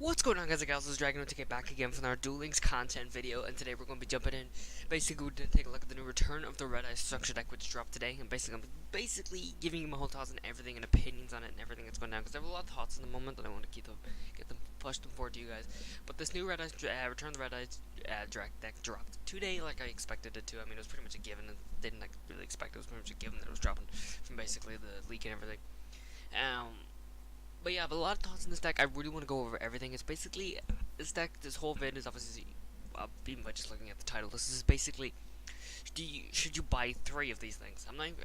What's going on, guys and gals? This is Dragon to get back again from our Duel Links content video, and today we're going to be jumping in. Basically, we're going to take a look at the new Return of the Redeyes structure deck, which dropped today, and I'm basically giving you my whole thoughts and everything, and opinions on it, and everything that's going down, because I have a lot of thoughts in the moment, and I want to get them, push them forward to you guys. But this new Redeyes, Return of the Redeyes deck dropped today, like I expected it to. I mean, it was pretty much a given, and didn't really expect it. It was pretty much a given that it was dropping from basically the leak and everything. But yeah, but a lot of thoughts in this deck. I really want to go over everything. It's basically this deck. This whole vid is obviously, even by just looking at the title, this is basically, should you buy 3 of these things? I'm not even,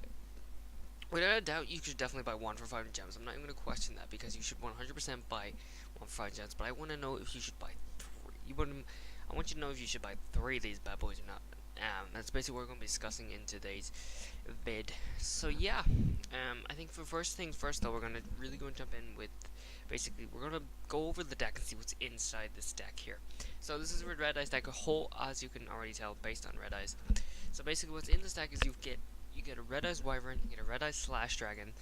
without a doubt, you should definitely buy 1 for 5 gems. I'm not even going to question that because you should 100% buy 1 for 5 gems. But I want to know if you should buy 3. I want you to know if you should buy 3 of these bad boys or not. That's basically what we're going to be discussing in today's vid. So yeah, I think for first things first, though, we're going to really go and jump in with, basically, we're going to go over the deck and see what's inside this deck here. So this is a Redeyes deck, as you can already tell, based on Redeyes. So basically what's in this deck is you get a Redeyes Wyvern, you get a Redeyes Slash Dragon,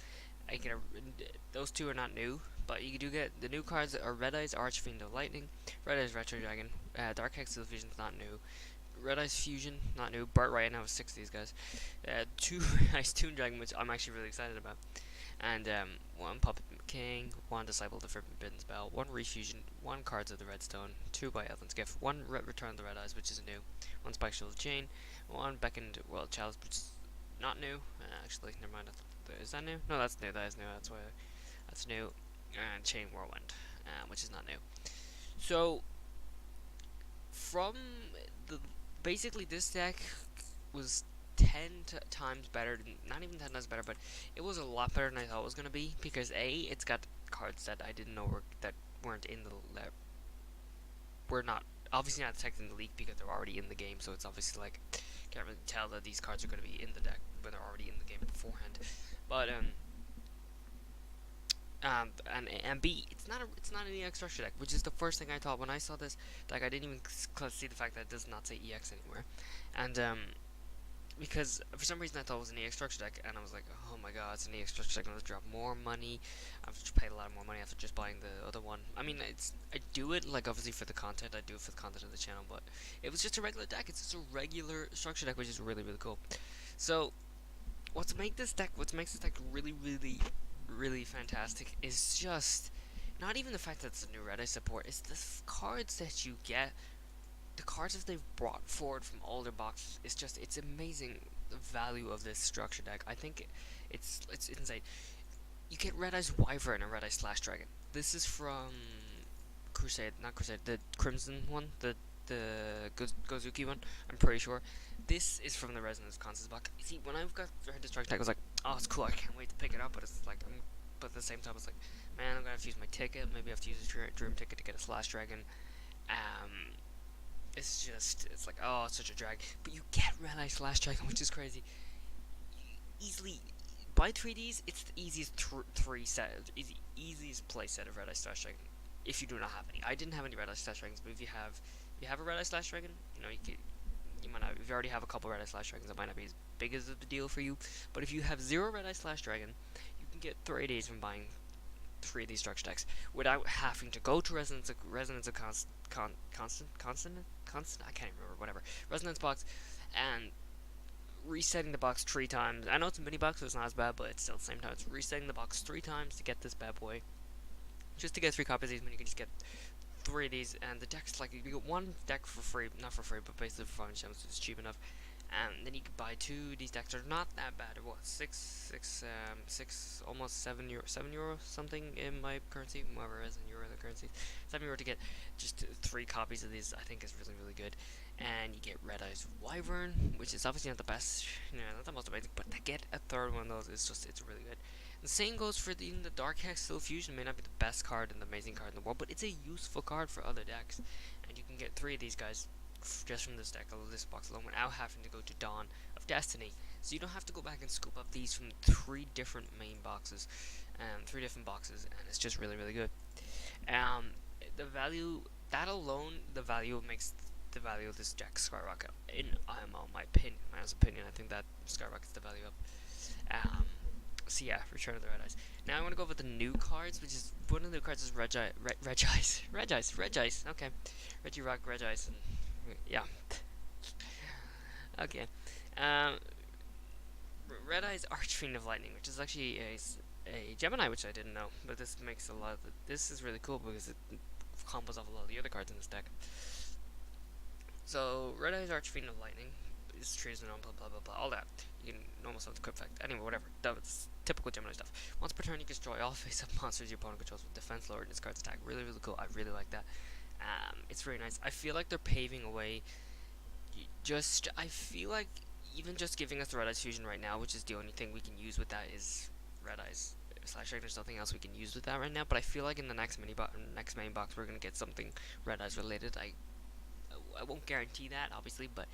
those 2 are not new, but you do get the new cards that are Redeyes Archfiend of Lightning, Redeyes Retro Dragon, Dark Hextile Fusion's not new, Redeyes Fusion, not new. Bart right now has 6 of these guys. 2 Redeyes Student Dragon, which I'm actually really excited about. And 1 Puppet King, 1 Disciple of the Forbidden Spell, 1 Refusion, 1 Cards of the Redstone, 2 by Evelyn's Gift, 1 Return of the Redeyes, which is new, 1 Spike Shield of Chain, 1 Beckoned World Chalice, which is not new. Actually, never mind. Is that new? No, that's new. That is new. That's new. And Chain Whirlwind, which is not new. So, from the basically this deck was 10 times better, not even 10 times better, but it was a lot better than I thought it was going to be, because it's got cards that I didn't know weren't in the were not obviously not detected in the leak because they're already in the game, so it's obviously like can't really tell that these cards are going to be in the deck when they're already in the game beforehand. But and B, it's not an EX structure deck, which is the first thing I thought when I saw this. Like, I didn't even see the fact that it does not say EX anywhere, and because for some reason I thought it was an EX structure deck, and I was like, oh my god, it's an EX structure deck. I'm gonna drop more money. I've just paid a lot more money after just buying the other one. I mean, I do it like obviously for the content. I do it for the content of the channel, but it was just a regular deck. It's just a regular structure deck, which is really cool. So what makes this deck really fantastic is just not even the fact that it's a new Redeyes support. It's the cards that you get, the cards that they've brought forward from older boxes. It's amazing the value of this structure deck. I think it's insane. You get Redeyes Wyvern and Redeyes Slash Dragon. This is from not Crusade, the Crimson one, the Gozuki one. I'm pretty sure. This is from the Resonance Constance box. See, when I've got Redeyes Structure deck, I was like, oh, it's cool. I can't wait to pick it up. But it's like, but at the same time, it's like, man, I'm gonna have to use my ticket. Maybe I have to use a dream ticket to get a Slash Dragon. It's like, oh, it's such a drag. But you get Redeyes Slash Dragon, which is crazy. You easily buy 3Ds. It's the easiest easiest play set of Redeyes Slash Dragon. If you do not have any, I didn't have any Redeyes Slash Dragons, but if you have a Redeyes Slash Dragon, you might not. If you already have a couple Redeyes Slash Dragons, it might not be as big as the deal for you. But if you have 0 Redeyes Slash Dragon, you can get 3Ds from buying 3 of these structure decks without having to go to Resonance of Constant. I can't remember. Whatever. Resonance box and resetting the box 3 times. I know it's a mini box, so it's not as bad, but it's still at the same time. It's resetting the box 3 times to get this bad boy. Just to get 3 copies of these, when you can just get 3 of these, and the deck's like, you get 1 deck for free, not for free, but basically for 5 gems, so it's cheap enough. And then you can buy 2. These decks are not that bad. What, 6, almost €7 something in my currency, whatever it is in euro the currency. €7 to get just 3 copies of these. I think is really good. And you get Redeyes Wyvern, which is obviously not the best, not the most amazing, but to get a 3rd one of those it's really good. The same goes for the Dark Hextile Fusion. May not be the best card and the amazing card in the world, but it's a useful card for other decks, and you can get 3 of these guys just from this deck, this box alone, without having to go to Dawn of Destiny. So you don't have to go back and scoop up these from 3 different main boxes, 3 different boxes, and it's just really good. The value, that alone, the value makes the value of this deck skyrocket. In my opinion, my honest opinion, I think that skyrockets the value up. So yeah, Return of the Redeyes. Now I want to go over the new cards, which is one of the new cards is Redeyes. Okay, Regirock, Redeyes, and yeah. Okay. Um, Redeyes Archfiend of Lightning, which is actually a Gemini, which I didn't know, but this makes a lot of this is really cool because it combos off a lot of the other cards in this deck. So Redeyes Archfiend of Lightning is treason on blah blah blah blah all that. You can normal summon the quick effect. Anyway, whatever. That's typical Gemini stuff. Once per turn, you can destroy all face-up monsters your opponent controls with defense lowered in this card's attack. Really, really cool. I really like that. It's very nice. I feel like they're paving a way. I feel like even just giving us the Redeyes Fusion right now, which is the only thing we can use with that, is Redeyes slash there's nothing else we can use with that right now. But I feel like in the next main box, we're gonna get something Redeyes related. I won't guarantee that, obviously, but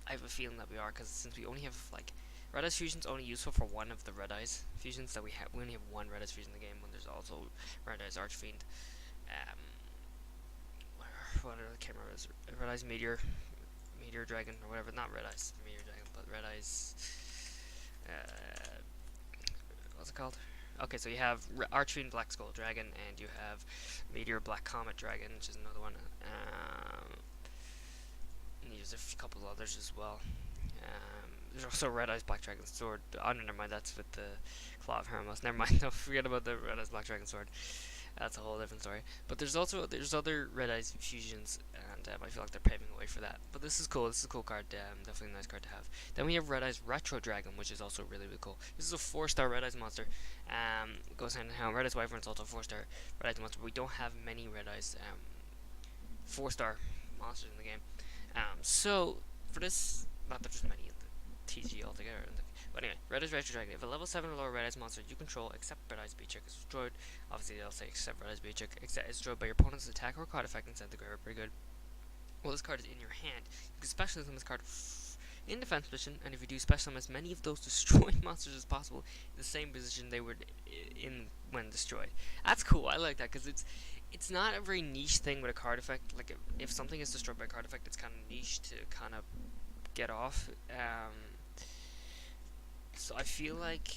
I have a feeling that we are, because since we only have like Redeyes Fusion's only useful for one of the Redeyes Fusions that we have. We only have one Redeyes Fusion in the game. When there's also Redeyes Archfiend. What are the camera is Redeyes Meteor Dragon or whatever. Not Redeyes Meteor Dragon, but Redeyes. What's it called? Okay, so you have Archfiend Black Skull Dragon, and you have Meteor Black Comet Dragon, which is another one. And there's a couple others as well. There's also Redeyes Black Dragon Sword. Oh, no, never mind. That's with the Claw of Hermos. Never mind. No, forget about the Redeyes Black Dragon Sword. That's a whole different story. But there's other Redeyes fusions, and I feel like they're paving the way for that. But this is cool. This is a cool card. Definitely a nice card to have. Then we have Redeyes Retro Dragon, which is also really, really cool. This is a 4-star Redeyes monster. Goes hand in hand. Redeyes Wyvern is also a 4-star Redeyes monster. But we don't have many Redeyes 4-star monsters in the game. So for this, not that there's many in the TG altogether. But anyway, Redeyes Retro Dragon. If a level 7 or lower Redeyes monster you control, except Redeyes Beachcheck, is destroyed. Obviously, they'll say except Redeyes Beachcheck, except is destroyed by your opponent's attack or card effect inside the graveyard. Pretty good. Well, this card is in your hand. You can special summon this card in defense position, and if you do special summon as many of those destroyed monsters as possible in the same position they were in when destroyed. That's cool. I like that because it's not a very niche thing with a card effect. Like if something is destroyed by a card effect, it's kind of niche to kind of get off. So I feel like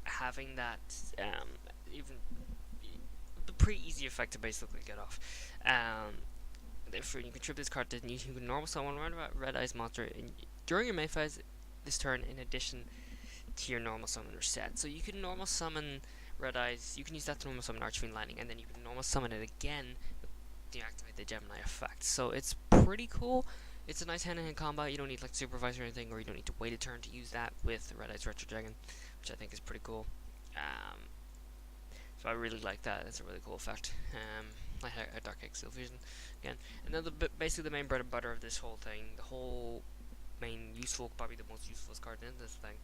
having that even the pretty easy effect to basically get off. If you contribute this card, you can normal summon one Redeyes monster during your main phase this turn in addition to your normal summoner set. So you can normal summon Redeyes. You can use that to normal summon Archfiend Lightning, and then you can normal summon it again to deactivate the Gemini effect. So it's pretty cool. It's a nice hand-in-hand combat. You don't need like supervisor or anything, or you don't need to wait a turn to use that with Redeyes Retro Dragon, which I think is pretty cool. So I really like that. It's a really cool effect. Like a Dark Exile Fusion again. And then basically the main bread and butter of this whole thing, the whole main useful, probably the most useful card in this thing,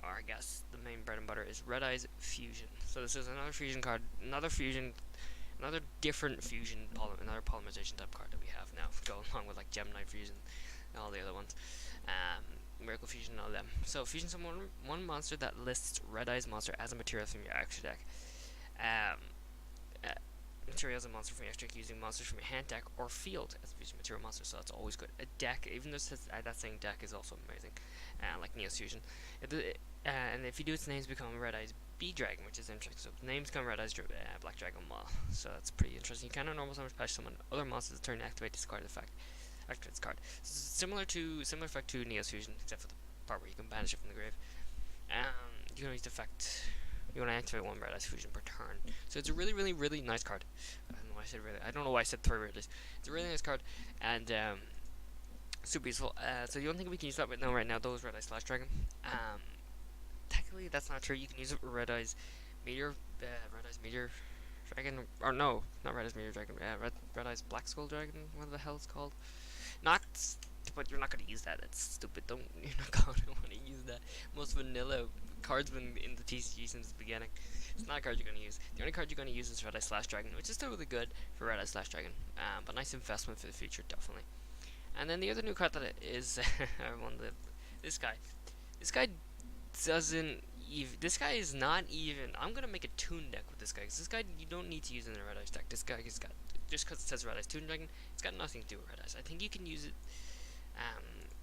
or I guess the main bread and butter is Redeyes Fusion. So this is another fusion card, another different fusion, another polymerization type card that we have now, go along with like Gemini Fusion and all the other ones. Miracle Fusion and all them. So fusion summon one monster that lists Redeyes Monster as a material from your extra deck. Material as a monster from your extra deck using monsters from your hand deck or field as a fusion material monster, so that's always good. A deck, even though it says that saying deck, is also amazing, like Neos Fusion. And if you do its names become Redeyes B Dragon, which is interesting. So names become Redeyes Black Dragon Wall, so that's pretty interesting. You can normal summon special summon other monsters turn to activate this card effect. Activate this card. Similar effect to Neos Fusion, except for the part where you can banish it from the grave. You can use the effect. You want to activate one Redeyes Fusion per turn. So it's a really, really, really nice card. I don't know why I said really. I don't know why I said 3 Redeyes. It's a really nice card, and super useful. So the only thing we can use that with right now, though, is Redeyes Slash Dragon. Technically, that's not true. You can use it with Redeyes Meteor Dragon, or no, not Redeyes Meteor Dragon. Redeyes Black Skull Dragon. What the hell it's called? But you're not gonna use that. That's stupid. You're not gonna want to use that. Most vanilla cards been in the TCG since the beginning. It's not a card you're gonna use. The only card you're gonna use is Redeyes Slash Dragon, which is still really good for Redeyes Slash Dragon. But nice investment for the future, definitely. And then the other new card that is this guy. This guy doesn't even. This guy is not even. I'm gonna make a Toon deck with this guy. Cause this guy you don't need to use in a Redeyes deck. This guy has got, just because it says Redeyes Toon Dragon, it's got nothing to do with Redeyes. I think you can use it.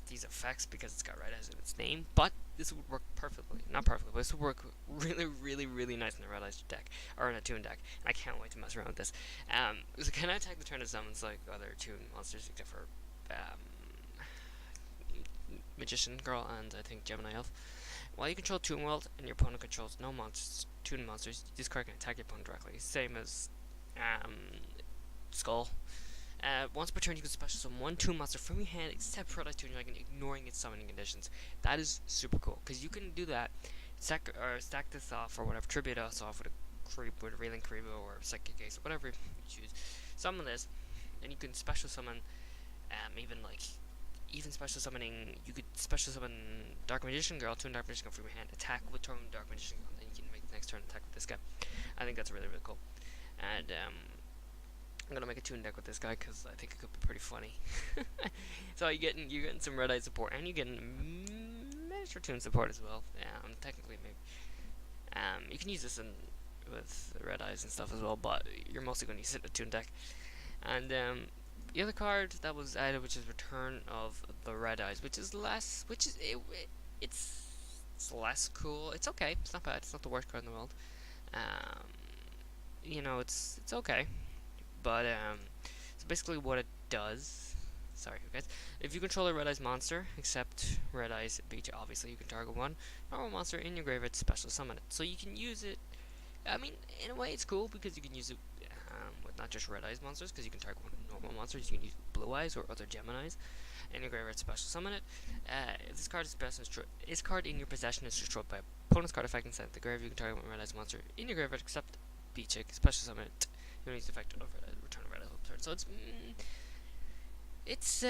These effects because it's got Redeyes in its name, but this would work perfectly. Not perfectly, but this would work really, really, really nice in the Redeyes deck, or in a Toon deck. And I can't wait to mess around with this. So can I attack the turn of summons like other Toon monsters, except for Magician Girl and I think Gemini Elf? While you control Toon World and your opponent controls no monsters, Toon monsters, this card can attack your opponent directly. Same as Skull. Once per turn, you can special summon one Toon monster from your hand, except for that Toon Dragon, ignoring its summoning conditions. That is super cool because you can do that. Stack this off or whatever, tribute us off with a Reeling Karibo or Psychic Ace or whatever you choose. Summon this, and you can special summon. Even special summoning, you could special summon Dark Magician Girl, Toon Dark Magician Girl from your hand, attack with turn Dark Magician Girl, and then you can make the next turn attack with this guy. I think that's really, really cool. And I'm gonna make a Toon deck with this guy because I think it could be pretty funny. So you're getting some Redeyes support, and you're getting miniature Toon support as well. Technically maybe. You can use this with Redeyes and stuff as well, but you're mostly gonna use it in a Toon deck. And the other card that was added, which is Return of the Redeyes, it's less cool. It's okay. It's not bad. It's not the worst card in the world. It's okay. But so basically what it does. Sorry, guys. If you control a Redeyes monster, except Redeyes Beach, obviously you can target one normal monster in your graveyard, special summon it. So you can use it. I mean, in a way, it's cool because you can use it with not just Redeyes monsters, because you can target one normal monsters. You can use Blue Eyes or other Geminis in your graveyard, special summon it. If this card this card in your possession is destroyed by opponent's card effect inside the graveyard, you can target one Redeyes monster in your graveyard, except Beach, special summon it. You don't use the effect of Return of Redeyes turn. So it's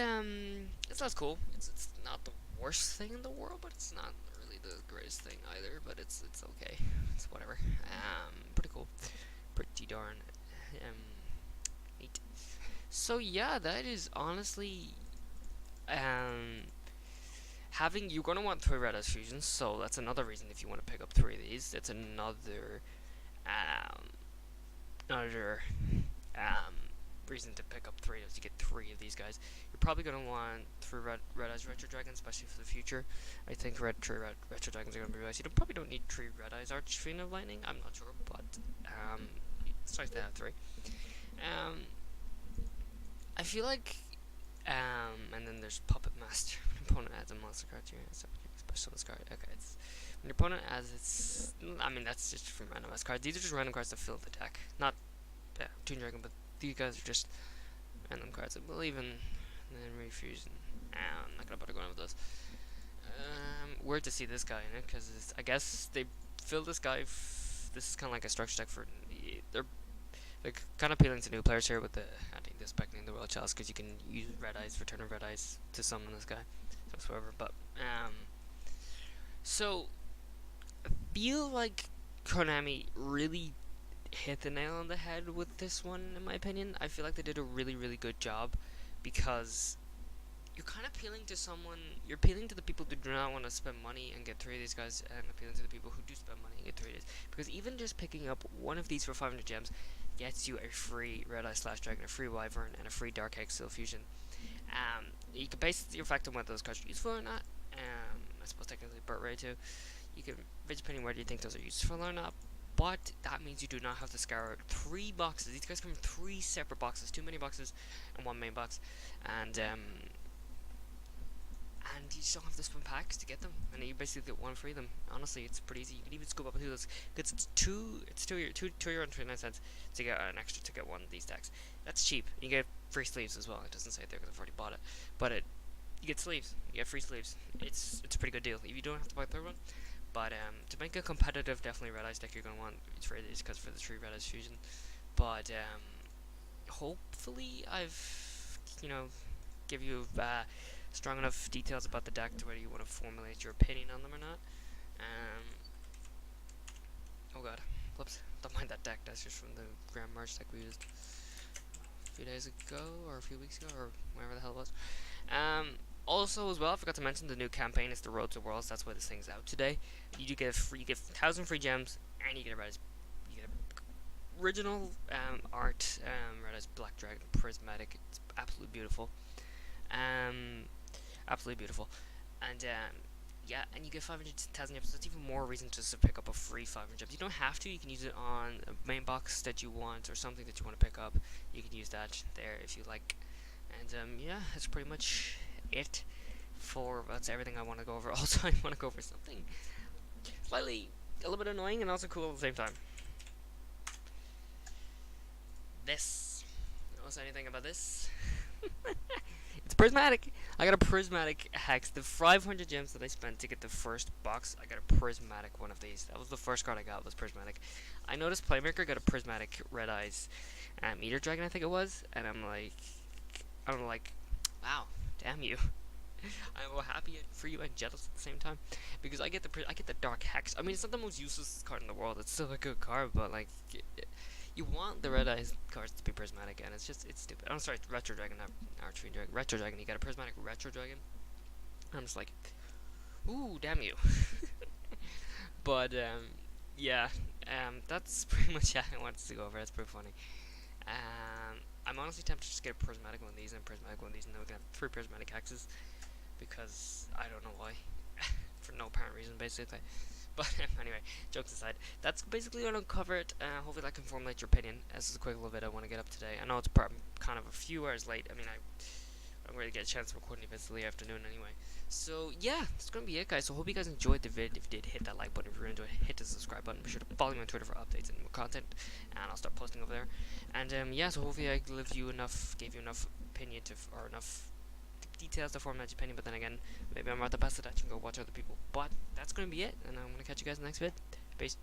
less cool. It's not the worst thing in the world, but it's not really the greatest thing either. But it's okay. It's whatever. Pretty cool. Pretty darn neat. So yeah, that is honestly you're gonna want 3 Redeyes Fusions. So that's another reason if you want to pick up 3 of these. It's another reason to pick up 3 is to get 3 of these guys. You're probably going to want 3 Redeyes Retro Dragons, especially for the future. I think 3 Retro Dragons are going to be nice. You probably don't need 3 Redeyes Archfiend of Lightning. I'm not sure, but it's nice to have 3. I feel like, and then there's Puppet Master. When your opponent adds a monster card to your hand, special this card. Okay, when your opponent adds its, that's just from random ass cards. These are just random cards that fill the deck, not Toon Dragon, but these guys are just random cards. I believe in Redeyes Fusion. I'm not gonna bother going with those. Weird to see this guy in it because I guess they fill this guy. This is kind of like a structure deck for. They're kind of appealing to new players here with the adding this back in the World Chalice because you can use Redeyes, Return of Redeyes to summon this guy. So whatever. But so I feel like Konami really hit the nail on the head with this one, in my opinion. I feel like they did a really, really good job because you're kind of appealing to you're appealing to the people who do not want to spend money and get 3 of these guys, and appealing to the people who do spend money and get 3 of these. Because even just picking up one of these for 500 gems gets you a free Redeye / Dragon, a free Wyvern, and a free Dark Exile Fusion. You can base your effect on whether those cards are useful or not. I suppose technically Burt Ray too. You can base depending whether you think those are useful or not. But that means you do not have to scour 3 boxes. These guys come from 3 separate boxes, 2 mini boxes and 1 main box, and you just don't have to spend packs to get them, and you basically get 1 free of them. Honestly, it's pretty easy. You can even scoop up 2 of those because it's €2.29 to get an extra to get 1 of these decks. That's cheap. You get free sleeves as well. It doesn't say it there because I've already bought it, but you get sleeves. You get free sleeves. It's a pretty good deal. If you don't have to buy a 3rd one. But to make a competitive, definitely Redeyes deck, you're going to want 3 of these because for the 3 Redeyes Fusion. But hopefully I've, give you strong enough details about the deck to whether you want to formulate your opinion on them or not. Oh god, whoops, don't mind that deck, that's just from the Grand Merge deck we used a few days ago, or a few weeks ago, or whatever the hell it was. Also, as well, I forgot to mention the new campaign. It's the Road to Worlds. That's why this thing's out today. You do get you get 1,000 free gems, and you get original art. Redeyes Black Dragon Prismatic. It's absolutely beautiful. Absolutely beautiful. And yeah, and you get 500,000 gems. So that's even more reason to pick up a free 500 gems. You don't have to. You can use it on a main box that you want or something that you want to pick up. You can use that there if you like. And yeah, that's pretty much it for that's everything I want to go over. Also, I want to go over something slightly a little bit annoying and also cool at the same time. This. Notice anything about this? It's prismatic. I got a prismatic hex. The 500 gems that I spent to get the first box, I got a prismatic one of these. That was the first card I got, was prismatic. I noticed Playmaker got a prismatic Redeyes Meteor Dragon, I think it was, and I'm like, wow, damn you. I'm happy for you and jealous at the same time because I get the dark hex. I mean, it's not the most useless card in the world. It's still a good card, but like, you want the Redeyes cards to be prismatic, and it's stupid. I'm sorry, Retro Dragon, not Archery Dragon. Retro Dragon. You got a prismatic Retro Dragon. I'm just like, ooh, damn you. But yeah, that's pretty much it I wanted to go over. That's pretty funny. I'm honestly tempted to just get a prismatic one of these and a prismatic one of these, and then we can have 3 prismatic hexes because I don't know why, for no apparent reason, basically. But anyway, jokes aside, that's basically what I'll cover it. Hopefully that can formulate your opinion. This is a quick little bit I want to get up today. I know it's kind of a few hours late. I mean, I don't really get a chance to record any bits till the afternoon anyway. So yeah, that's gonna be it, guys. So hope you guys enjoyed the vid. If you did, hit that like button. If you're into it, hit the subscribe button. Be sure to follow me on Twitter for updates and more content, and I'll start posting over there. And yeah, so hopefully I gave you enough opinion or enough details to formulate your opinion. But then again, maybe I'm not the best at that. You can go watch other people. But that's gonna be it, and I'm gonna catch you guys in the next vid. Peace.